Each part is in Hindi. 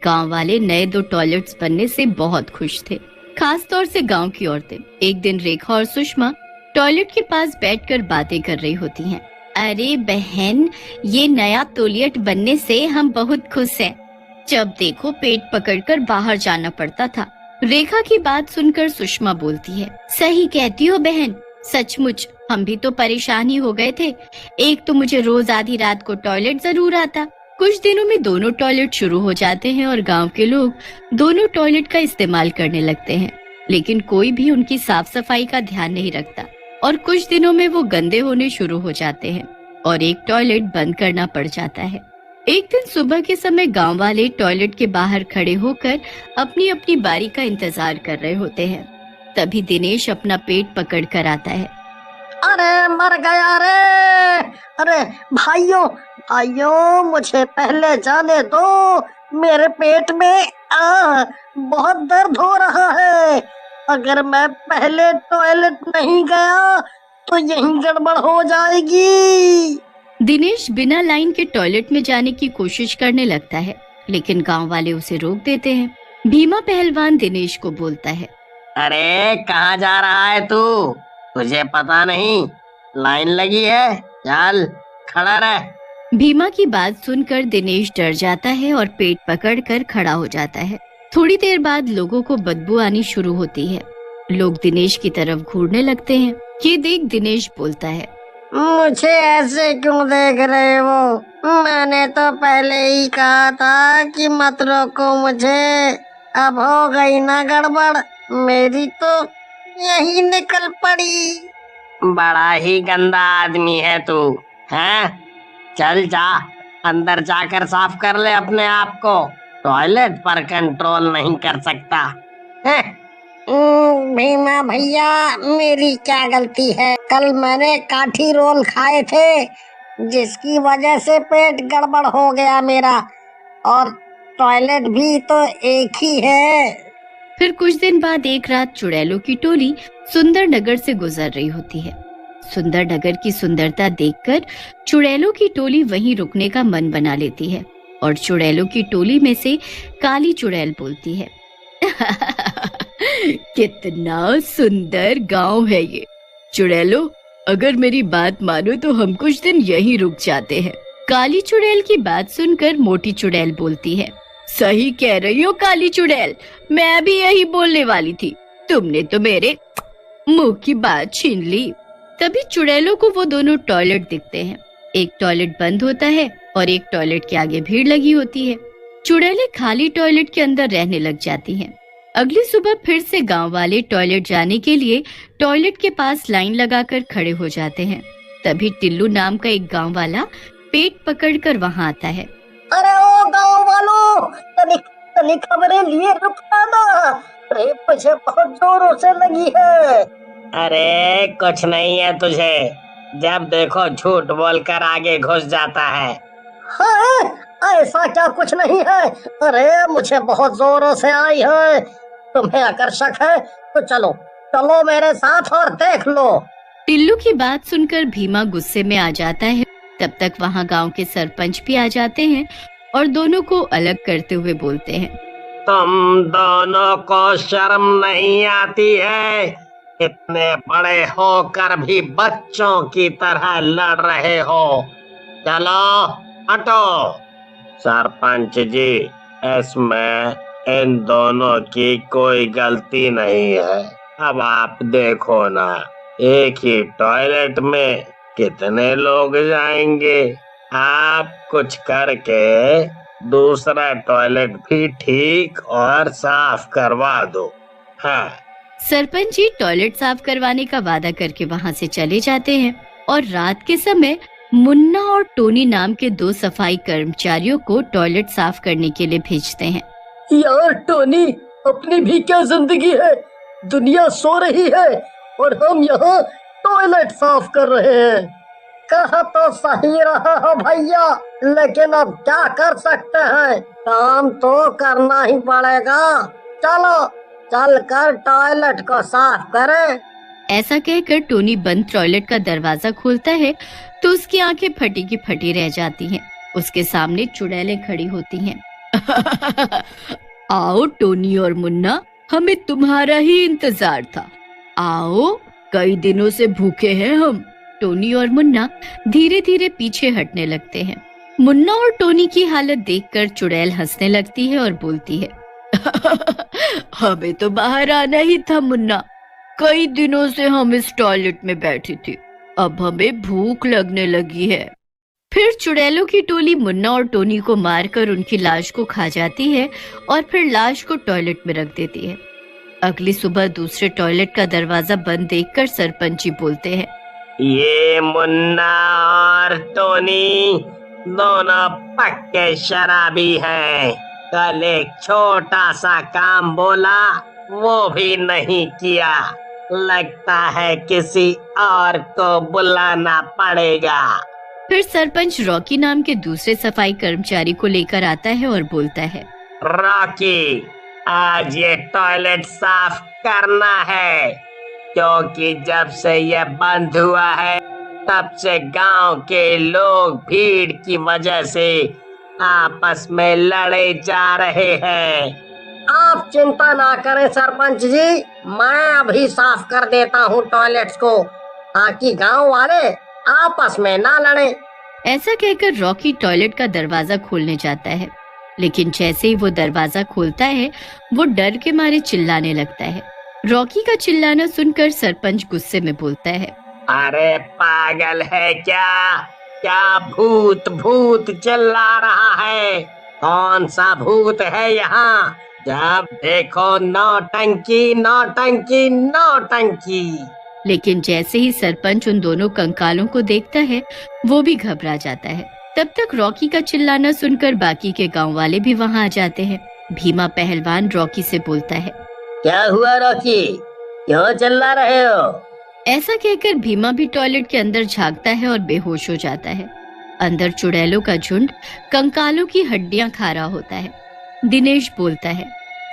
गांव वाले नए 2 टॉयलेट्स बनने से बहुत खुश थे, खास तौर से गांव की औरतें। एक दिन रेखा और सुषमा टॉयलेट के पास बैठकर बातें कर रही होती हैं। अरे बहन, ये नया टॉयलेट बनने से हम बहुत खुश हैं। जब देखो पेट पकड़कर बाहर जाना पड़ता था। रेखा की बात सुनकर सुषमा बोलती है, सही कहती हो बहन, सचमुच हम भी तो परेशान ही हो गए थे। एक तो मुझे रोज आधी रात को टॉयलेट जरूर आता। कुछ दिनों में दोनों टॉयलेट शुरू हो जाते हैं और गांव के लोग दोनों टॉयलेट का इस्तेमाल करने लगते हैं, लेकिन कोई भी उनकी साफ सफाई का ध्यान नहीं रखता और कुछ दिनों में वो गंदे होने शुरू हो जाते हैं और एक टॉयलेट बंद करना पड़ जाता है। एक दिन सुबह के समय गांव वाले टॉयलेट के बाहर खड़े होकर अपनी अपनी बारी का इंतजार कर रहे होते हैं। तभी दिनेश अपना पेट पकड़ कर आता है। अरे मर गया रे! अरे भाइयों भाइयों, मुझे पहले जाने दो, मेरे पेट में बहुत दर्द हो रहा है। अगर मैं पहले टॉयलेट नहीं गया तो यही गड़बड़ हो जाएगी। दिनेश बिना लाइन के टॉयलेट में जाने की कोशिश करने लगता है, लेकिन गांव वाले उसे रोक देते हैं। भीमा पहलवान दिनेश को बोलता है, अरे कहाँ जा रहा है तू? तुझे पता नहीं लाइन लगी है? चल खड़ा रह। भीमा की बात सुनकर दिनेश डर जाता है और पेट पकड़कर खड़ा हो जाता है। थोड़ी देर बाद लोगों को बदबू आनी शुरू होती है। लोग दिनेश की तरफ घूरने लगते हैं। ये देख दिनेश बोलता है, मुझे ऐसे क्यों देख रहे हो? मैंने तो पहले ही कहा था कि मत रोको मुझे। अब हो गई ना गड़बड़, मेरी तो यही निकल पड़ी। बड़ा ही गंदा आदमी है तू, हैं? चल जा, अंदर जाकर साफ कर ले अपने आप को। टॉयलेट पर कंट्रोल नहीं कर सकता है। भीमा भैया, मेरी क्या गलती है? कल मैंने काठी रोल खाए थे, जिसकी वजह से पेट गड़बड़ हो गया मेरा, और टॉयलेट भी तो एक ही है। फिर कुछ दिन बाद एक रात चुड़ैलों की टोली सुंदर नगर से गुजर रही होती है। सुंदर नगर की सुंदरता देखकर चुड़ैलों की टोली वहीं रुकने का मन बना लेती है और चुड़ैलों की टोली में से काली चुड़ैल बोलती है, कितना सुंदर गांव है ये। चुड़ैलों, अगर मेरी बात मानो तो हम कुछ दिन यहीं रुक जाते हैं। काली चुड़ैल की बात सुनकर मोटी चुड़ैल बोलती है, सही कह रही हो काली चुड़ैल, मैं भी यही बोलने वाली थी। तुमने तो मेरे मुंह की बात छीन ली। तभी चुड़ैलों को वो दोनों टॉयलेट दिखते हैं। एक टॉयलेट बंद होता है और एक टॉयलेट के आगे भीड़ लगी होती है। चुड़ैलें खाली टॉयलेट के अंदर रहने लग जाती हैं। अगली सुबह फिर से गांव वाले टॉयलेट जाने के लिए टॉयलेट के पास लाइन लगाकर खड़े हो जाते हैं। तभी टिल्लू नाम का एक गांव वाला पेट पकड़कर वहां आता है। अरे ओ गांव वालों, तनी खबरें लिए रुकना ना। अरे मुझे बहुत जोरों से लगी है। अरे कुछ नहीं है तुझे, जब देखो झूठ बोलकर आगे घुस जाता है। हाँ, ऐसा क्या कुछ नहीं है। अरे मुझे बहुत जोरों से आई है। तुम्हें अगर शक है तो चलो चलो मेरे साथ और देख लो। टिल्लू की बात सुनकर भीमा गुस्से में आ जाता है। तब तक वहाँ गांव के सरपंच भी आ जाते हैं और दोनों को अलग करते हुए बोलते हैं, तुम दोनों को शर्म नहीं आती है? इतने बड़े होकर भी बच्चों की तरह लड़ रहे हो। चलो हटो। सरपंच जी, इसमें इन दोनों की कोई गलती नहीं है। अब आप देखो ना, एक ही टॉयलेट में कितने लोग जाएंगे। आप कुछ करके दूसरा टॉयलेट भी ठीक और साफ करवा दो। हाँ। सरपंच जी टॉयलेट साफ करवाने का वादा करके वहाँ से चले जाते हैं और रात के समय मुन्ना और टोनी नाम के 2 सफाई कर्मचारियों को टॉयलेट साफ करने के लिए भेजते हैं। यार टोनी, अपनी भी क्या जिंदगी है। दुनिया सो रही है और हम यहाँ टॉयलेट साफ कर रहे हैं। कहा तो सही रहा हो भैया, लेकिन अब क्या कर सकते हैं, काम तो करना ही पड़ेगा। चलो चल कर टॉयलेट को साफ करें। ऐसा कहकर टोनी बंद टॉयलेट का दरवाजा खोलता है तो उसकी आंखें फटी की फटी रह जाती हैं। उसके सामने चुड़ैलें खड़ी होती हैं। आओ टोनी और मुन्ना, हमें तुम्हारा ही इंतजार था। आओ, कई दिनों से भूखे हैं हम। टोनी और मुन्ना धीरे धीरे पीछे हटने लगते हैं। मुन्ना और टोनी की हालत देखकर चुड़ैल हंसने लगती है और बोलती है, हमें तो बाहर आना ही था मुन्ना। कई दिनों से हम इस टॉयलेट में बैठी थी, अब हमें भूख लगने लगी है। फिर चुड़ैलों की टोली मुन्ना और टोनी को मारकर उनकी लाश को खा जाती है और फिर लाश को टॉयलेट में रख देती है। अगली सुबह दूसरे टॉयलेट का दरवाजा बंद देखकर सरपंच जी बोलते हैं, ये मुन्ना और टोनी दोनों पक्के शराबी हैं। कल एक छोटा सा काम बोला, वो भी नहीं किया। लगता है किसी और को बुलाना पड़ेगा। फिर सरपंच रॉकी नाम के दूसरे सफाई कर्मचारी को लेकर आता है और बोलता है, रॉकी, आज ये टॉयलेट साफ करना है, क्योंकि जब से ये बंद हुआ है तब से गांव के लोग भीड़ की वजह से आपस में लड़े जा रहे हैं। आप चिंता ना करें सरपंच जी, मैं अभी साफ कर देता हूँ टॉयलेट्स को, ताकि गांव वाले आपस में ना लड़े। ऐसा कहकर रॉकी टॉयलेट का दरवाजा खोलने जाता है, लेकिन जैसे ही वो दरवाजा खोलता है वो डर के मारे चिल्लाने लगता है। रॉकी का चिल्लाना सुनकर सरपंच गुस्से में बोलता है, अरे पागल है क्या? क्या भूत भूत चिल्ला रहा है? कौन सा भूत है यहाँ? जब देखो नौटंकी नौटंकी नौटंकी। लेकिन जैसे ही सरपंच उन दोनों कंकालों को देखता है वो भी घबरा जाता है। तब तक रॉकी का चिल्लाना सुनकर बाकी के गांव वाले भी वहां आ जाते हैं। भीमा पहलवान रॉकी से बोलता है, क्या हुआ रॉकी, क्यों चिल्ला रहे हो? ऐसा कहकर भीमा भी टॉयलेट के अंदर झांकता है और बेहोश हो जाता है। अंदर चुड़ैलों का झुंड कंकालों की हड्डियां खा रहा होता है। दिनेश बोलता है,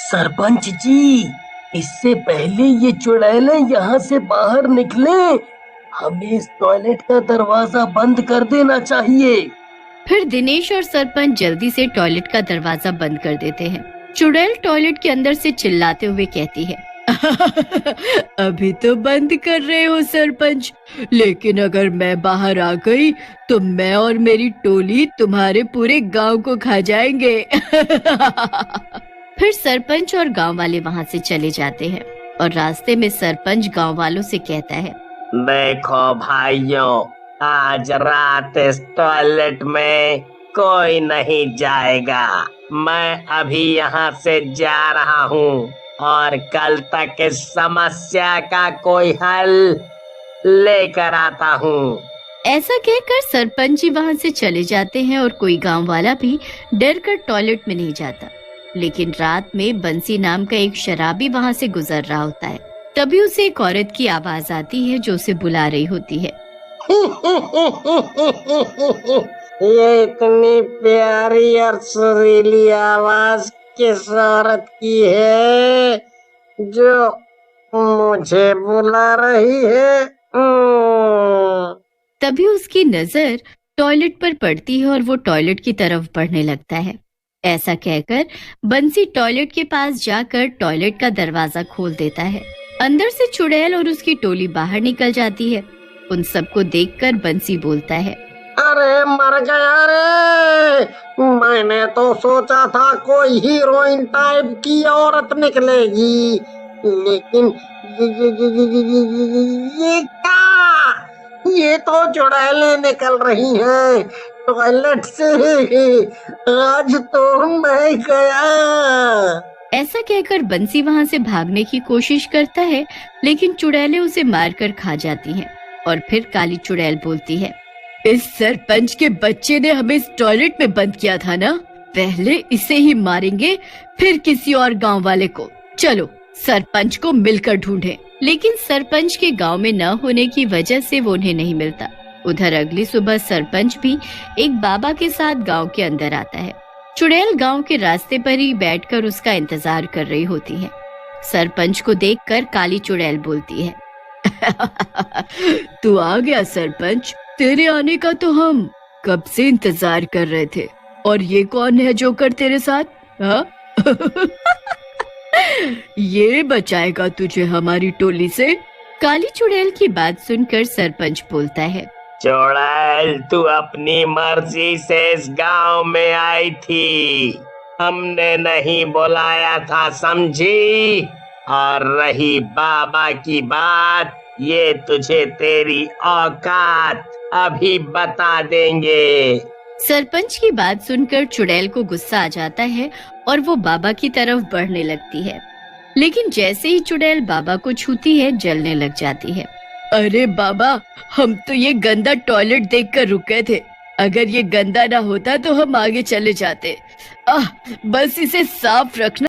सरपंच जी, इससे पहले ये चुड़ैलें यहाँ से बाहर निकले, हमें इस टॉयलेट का दरवाजा बंद कर देना चाहिए। फिर दिनेश और सरपंच जल्दी से टॉयलेट का दरवाजा बंद कर देते हैं। चुड़ैल टॉयलेट के अंदर से चिल्लाते हुए कहती है, अभी तो बंद कर रहे हो सरपंच, लेकिन अगर मैं बाहर आ गई तो मैं और मेरी टोली तुम्हारे पूरे गांव को खा जाएंगे। फिर सरपंच और गांव वाले वहां से चले जाते हैं और रास्ते में सरपंच गांव वालों से कहता है, देखो भाइयों, आज रात इस टॉयलेट में कोई नहीं जाएगा। मैं अभी यहाँ से जा रहा हूँ और कल तक इस समस्या का कोई हल लेकर आता हूँ। ऐसा कहकर सरपंच जी वहां से चले जाते हैं और कोई गांव वाला भी डर कर टॉयलेट में नहीं जाता। लेकिन रात में बंसी नाम का एक शराबी वहां से गुजर रहा होता है। तभी उसे एक औरत की आवाज आती है जो उसे बुला रही होती है। ये इतनी प्यारी और सुरीली आवाज किस औरत की है जो मुझे बुला रही है? तभी उसकी नजर टॉयलेट पर पड़ती है और वो टॉयलेट की तरफ बढ़ने लगता है। ऐसा कहकर बंसी टॉयलेट के पास जाकर टॉयलेट का दरवाजा खोल देता है। अंदर से चुड़ैल और उसकी टोली बाहर निकल जाती है। उन सबको देखकर बंसी बोलता है, अरे मर गया रे, मैंने तो सोचा था कोई हीरोइन टाइप की औरत निकलेगी, लेकिन ये क्या? ये तो चुड़ैलें निकल रही हैं टॉयलेट से। आज तो मैं गया। ऐसा कहकर बंसी वहां से भागने की कोशिश करता है, लेकिन चुड़ैलें उसे मारकर खा जाती हैं। और फिर काली चुड़ैल बोलती है, इस सरपंच के बच्चे ने हमें इस टॉयलेट में बंद किया था ना, पहले इसे ही मारेंगे फिर किसी और गांव वाले को। चलो सरपंच को मिलकर ढूंढें। लेकिन सरपंच के गांव में न होने की वजह से वो उन्हें नहीं मिलता। उधर अगली सुबह सरपंच भी एक बाबा के साथ गांव के अंदर आता है। चुड़ैल गांव के रास्ते पर ही बैठकर उसका इंतजार कर रही होती है। सरपंच को देखकर काली चुड़ैल बोलती है, तू आ गया सरपंच, तेरे आने का तो हम कब से इंतजार कर रहे थे। और ये कौन है जोकर तेरे साथ? हाँ? ये बचाएगा तुझे हमारी टोली से? काली चुड़ैल की बात सुनकर सरपंच बोलता है, चुड़ैल, तू अपनी मर्जी से इस गांव में आई थी, हमने नहीं बुलाया था, समझी? और रही बाबा की बात, ये तुझे तेरी औकात अभी बता देंगे। सरपंच की बात सुनकर चुड़ैल को गुस्सा आ जाता है और वो बाबा की तरफ बढ़ने लगती है। लेकिन जैसे ही चुड़ैल बाबा को छूती है, जलने लग जाती है। अरे बाबा, हम तो ये गंदा टॉयलेट देखकर रुक गए थे। अगर ये गंदा ना होता तो हम आगे चले जाते। बस इसे साफ रखना।